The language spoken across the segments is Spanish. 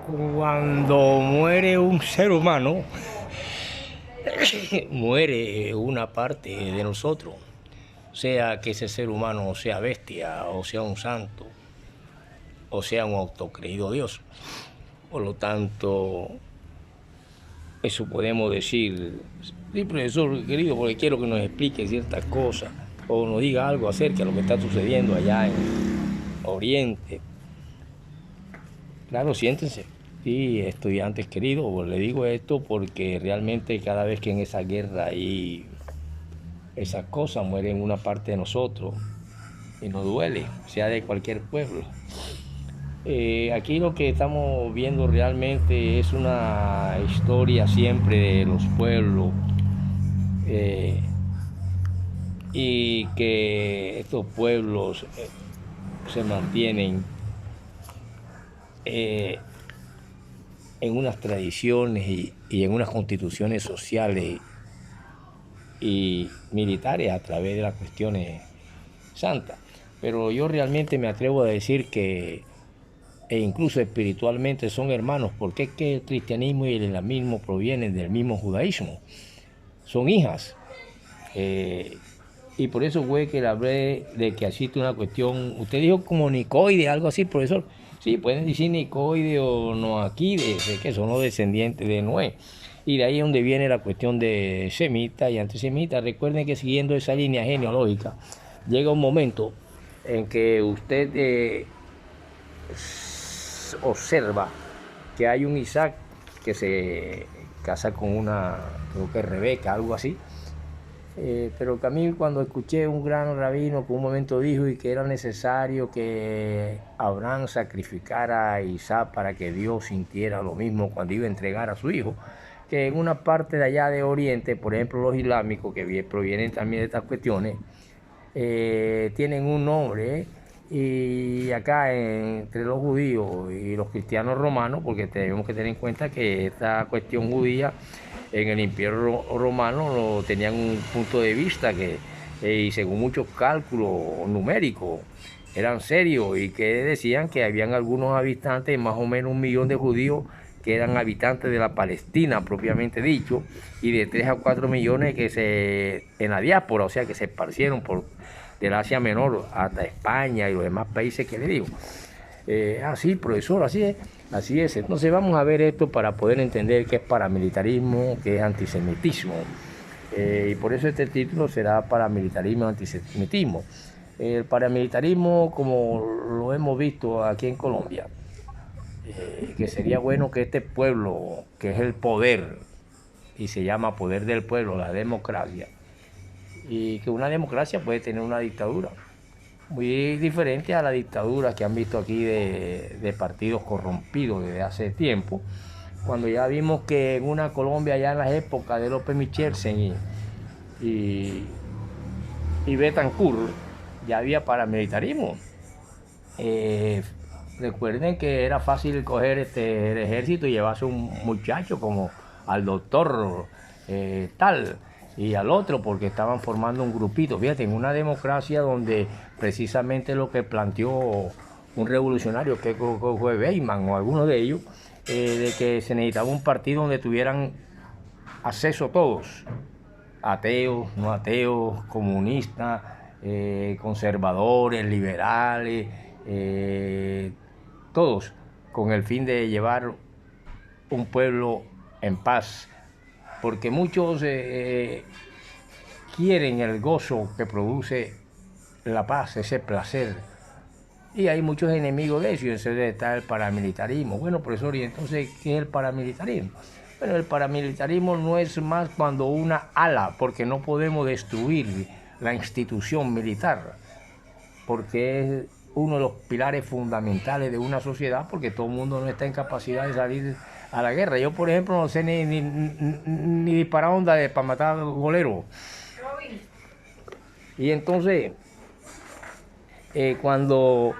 Cuando muere un ser humano, muere una parte de nosotros, sea que ese ser humano sea bestia, o sea un santo, o sea un autocreído Dios. Por lo tanto, eso podemos decir. Sí, profesor querido, porque quiero que nos explique ciertas cosas o nos diga algo acerca de lo que está sucediendo allá en Oriente. Claro, siéntense. Sí, estudiantes queridos, le digo esto porque realmente cada vez que en esa guerra y esas cosas mueren una parte de nosotros y nos duele, sea de cualquier pueblo. Aquí lo que estamos viendo realmente es una historia siempre de los pueblos y que estos pueblos se mantienen en unas tradiciones y en unas constituciones sociales y militares a través de las cuestiones santas. Pero yo realmente me atrevo a decir que e incluso espiritualmente son hermanos, porque es que el cristianismo y el islamismo provienen del mismo judaísmo, son hijas. Y por eso fue que le hablé de que existe una cuestión, usted dijo como nicoide, algo así, profesor. Sí, pueden decir nicoide o noaquide, que son los descendientes de Noé. Y de ahí es donde viene la cuestión de semita y antisemita. Recuerden que siguiendo esa línea genealógica, llega un momento en que usted observa que hay un Isaac que se casa con una, creo que Rebeca, algo así. Pero que a mí cuando escuché un gran rabino que un momento dijo y que era necesario que Abraham sacrificara a Isaac para que Dios sintiera lo mismo cuando iba a entregar a su hijo, que en una parte de allá de Oriente, por ejemplo los islámicos, que provienen también de estas cuestiones, tienen un nombre, y acá entre los judíos y los cristianos romanos, porque tenemos que tener en cuenta que esta cuestión judía en el Imperio Romano lo tenían un punto de vista que, y según muchos cálculos numéricos, eran serios y que decían que habían algunos habitantes, más o menos 1 millón de judíos que eran habitantes de la Palestina propiamente dicho, y de 3 a 4 millones que en la diáspora, o sea que se esparcieron por del Asia Menor hasta España y los demás países que le digo. Así, profesor, así es. Así es. Entonces vamos a ver esto para poder entender qué es paramilitarismo, qué es antisemitismo. Y por eso este título será Paramilitarismo y Antisemitismo. El paramilitarismo, como lo hemos visto aquí en Colombia, que sería bueno que este pueblo, que es el poder, y se llama poder del pueblo, la democracia, y que una democracia puede tener una dictadura muy diferente a la dictadura que han visto aquí de partidos corrompidos desde hace tiempo, cuando ya vimos que en una Colombia ya en las épocas de López Michelsen y Betancourt ya había paramilitarismo. Recuerden que era fácil coger el ejército y llevarse un muchacho como al doctor tal y al otro, porque estaban formando un grupito. Fíjate, en una democracia donde precisamente lo que planteó un revolucionario que fue Weizmann o alguno de ellos, de que se necesitaba un partido donde tuvieran acceso todos, ateos, no ateos, comunistas, conservadores, liberales, todos, con el fin de llevar un pueblo en paz, porque muchos quieren el gozo que produce la paz, ese placer, y hay muchos enemigos de eso, y entonces está el paramilitarismo. Bueno, profesor, ¿y entonces qué es el paramilitarismo? Bueno, el paramilitarismo no es más cuando una ala, porque no podemos destruir la institución militar, porque es uno de los pilares fundamentales de una sociedad, porque todo el mundo no está en capacidad de salir a la guerra. Yo, por ejemplo, no sé ni disparar onda para matar goleros. Y entonces, cuando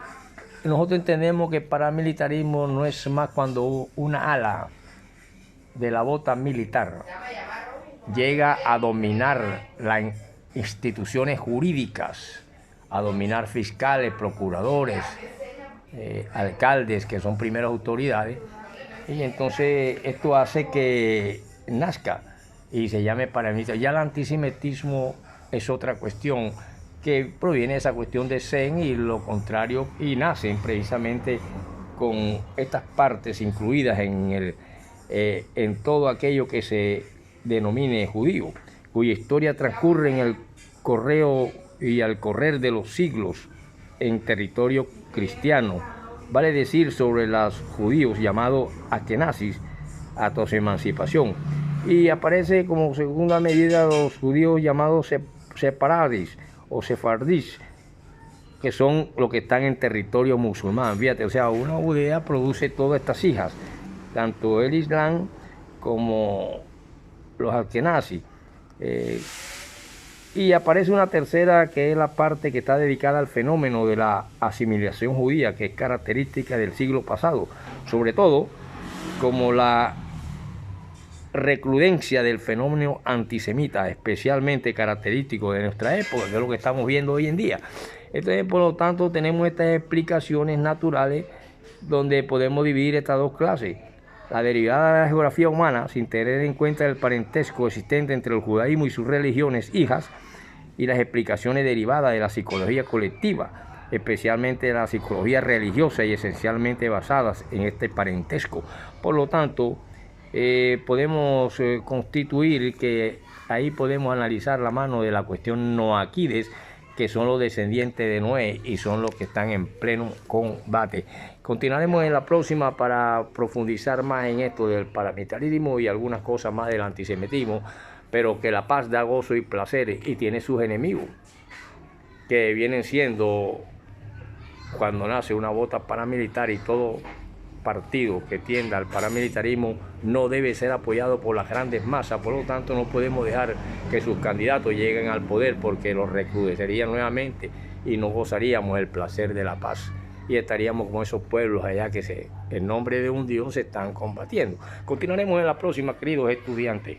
nosotros entendemos que el paramilitarismo no es más cuando una ala de la bota militar llega a dominar las instituciones jurídicas, a dominar fiscales, procuradores, alcaldes, que son primeras autoridades, Y entonces esto hace que nazca y se llame paramilitar. Ya el antisemitismo es otra cuestión que proviene de esa cuestión de Zen y lo contrario, y nacen precisamente con estas partes incluidas en todo aquello que se denomine judío, cuya historia transcurre en el correo y al correr de los siglos en territorio cristiano, vale decir sobre los judíos llamados Askenazis, hasta su emancipación, y aparece como segunda medida los judíos llamados separadis o sefardís, que son los que están en territorio musulmán. Fíjate, o sea, una judea produce todas estas hijas, tanto el Islam como los Askenazis. Y aparece una tercera, que es la parte que está dedicada al fenómeno de la asimilación judía, que es característica del siglo pasado, sobre todo como la recrudencia del fenómeno antisemita, especialmente característico de nuestra época, que es lo que estamos viendo hoy en día. Entonces, por lo tanto, tenemos estas explicaciones naturales donde podemos dividir estas dos clases. La derivada de la geografía humana, sin tener en cuenta el parentesco existente entre el judaísmo y sus religiones hijas, y las explicaciones derivadas de la psicología colectiva, especialmente de la psicología religiosa y esencialmente basadas en este parentesco. Por lo tanto, podemos constituir que ahí podemos analizar la mano de la cuestión noaquides, que son los descendientes de Noé y son los que están en pleno combate. Continuaremos en la próxima para profundizar más en esto del paramilitarismo y algunas cosas más del antisemitismo, pero que la paz da gozo y placeres y tiene sus enemigos, que vienen siendo, cuando nace una bota paramilitar, y todo partido que tienda al paramilitarismo no debe ser apoyado por las grandes masas. Por lo tanto, no podemos dejar que sus candidatos lleguen al poder, porque los recrudecerían nuevamente y no gozaríamos el placer de la paz y estaríamos como esos pueblos allá que en nombre de un Dios se están combatiendo. Continuaremos en la próxima, queridos estudiantes.